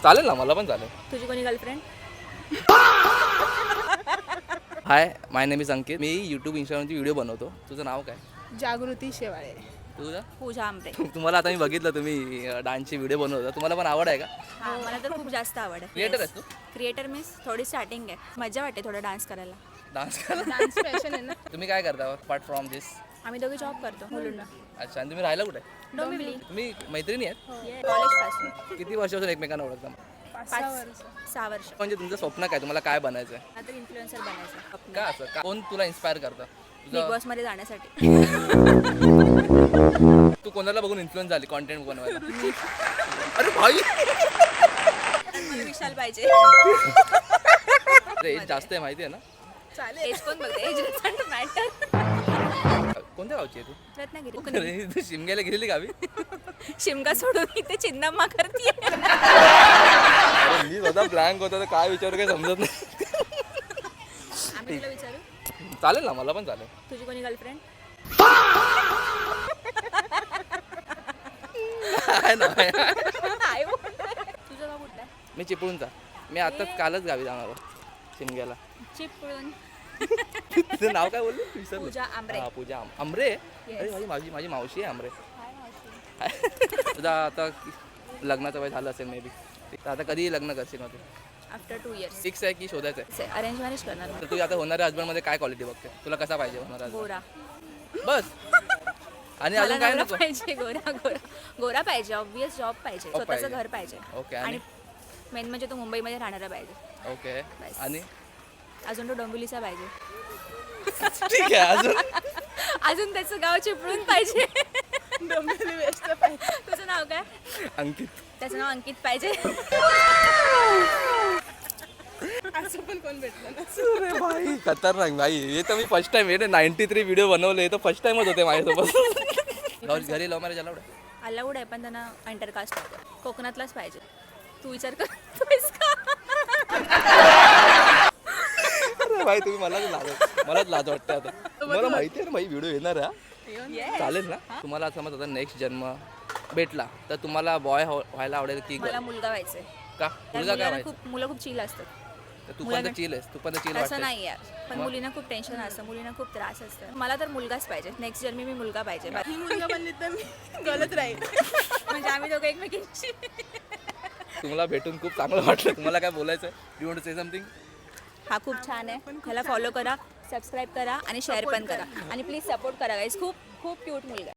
चालेल ना, मला पण चालेल. तुझी कोणी girlfriend? Hi, my name is Ankit. मी यूट्यूब इंस्टाग्रामची व्हिडिओ बनवतो. तुझं नाव काय? जागृती शेवाळे. तुझं? पूजा आमरे. तुम्हाला आता मी बघितलं तुम्ही डान्सची व्हिडिओ बनवता. तुम्हाला पण आवड आहे का? हा मला तर खूप जास्त आवड आहे. क्रिएटर आहेस तू? क्रिएटर मीन्स थोडी स्टार्टिंग आहे. मजा वाटते थोडं डान्स करायला. डान्स करा. डान्स फॅशन आहे ना. तुम्ही काय करता अपार्ट फ्रॉम दिस? आम्ही दोघे जॉब करतो मुलुंड. अच्छा, आणि तुम्ही राहायला कुठे? डोंबिवली. तुम्ही मैत्रिणी आहेत? कॉलेज पासून किती वर्षापासून एकमेकांना ओळखता? 6 वर्ष. म्हणजे तुमचं स्वप्न काय? तुम्हाला काय बनायचं आहे? आता इन्फ्लुएन्सर बनायचं. का असं कोण तुला इन्स्पायर करतं? बिग बॉस मध्ये जाण्यासाठी. तू कोणाला बघून इन्फ्लुएन्स झाली कॉन्टेंट बनवायला? अरे भाई, मला विशाल पाहिजे. एज जास्त आहे माहिती आहे ना? एज कोण बघते? Age doesn't matter. कोणत्या गावची आहे तू? रत्नागिरी. अरे, तू शिमग्याला गेलेली गावी? शिमगा सोडून इथे चिन्नम्मा करते. अरे मी स्वतः ब्लँक होता तर काय विचारू काही समजत नाही. आम्ही तुला विचारू. चालेल ना, मला पण चालेल. तुझी कोणी गर्लफ्रेंड? आहे ना. तुझं गाव कुठलं आहे? मी चिपळूणचा. मी आताच कालच गावी जाणार आहे शिमग्याला. चिपळूण. तुझं नाव काय बोलली? विसरलो. पूजा आमरे. हा, पूजा आमरे. अरे माझी मावशी आहे आमरे. तुझा आता लग्नाचं वय झालं असेल मे बी. तर आता कधी लग्न करशील मग? After 2 years. फिक्स आहे की शोधायचं आहे? अरेंज मॅरेज करणार. तर तू आता होणाऱ्या हस्बंडमध्ये काय क्वालिटी बघते? तुला कसा पाहिजे होणारा husband? गोरा. बस. आणि मला अजून काय नवरा नको? पाहिजे. गोरा पाहिजे. ऑब्विस जॉब पाहिजे. स्वतःचं पाहिजे. घर पाहिजे. ओके. आणि आणि मेन म्हणजे तो मुंबईमध्ये राहणारा पाहिजे. ओके. बस. आणि अजून तो डोंबिवलीचा पाहिजे. ठीक आहे. अजून अजून त्याचं गाव चिपळूण पाहिजे. डोंबिवली वेस्ट पाहिजे. तुझं नाव काय? अंकित. त्याचं नाव अंकित पाहिजे. असं पण कोण भेटलं ना. अरे भाई, खतरनाक भाई. हे तर मी फर्स्ट टाइम 93 व्हिडिओ बनवले. हे तर फर्स्ट टाइमच होते माझ्यासोबत. घरी लव्ह मॅरेज अलाउड आहे? अलाउड आहे पण त्यांना इंटरकास्ट पाहिजे. कोकणातलाच पाहिजे. तू विचार करतोयस का? अरे भाई, तुम्ही मलाच लाज वाटते आता. मला माहिती आहे ना भाई व्हिडिओ येणार आहे. चालेल ना? तुम्हाला समज आता नेक्स्ट जन्म भेटला तर तुम्हाला बॉय व्हायला आवडेल की मला मुलगा व्हायचंय. का? मुलगा काय व्हायचं? मुलं खूप चिल असतात. तू पण तर चिल आहेस. तू पण तर चिल असं वाटते. नाही यार. पण मुलींना खूप टेन्शन असतं. मुलींना खूप त्रास असतं. मला तर मुलगाच पाहिजे. नेक्स्ट जन्मी मी मुलगा पाहिजे. ही मुलगा बनली तर मी गलत राहील. म्हणजे आम्ही दोघं एकमेकींची. तुम्हाला भेटून खूप चांगलं वाटलं. तुम्हाला काय बोलायचं आहे? You want to say something? हा खूप छान आहे. ह्याला फॉलो करा, सबस्क्राईब करा आणि शेअर पण करा. आणि प्लीज सपोर्ट करा गाईज. खूप खूप क्यूट मुलगा.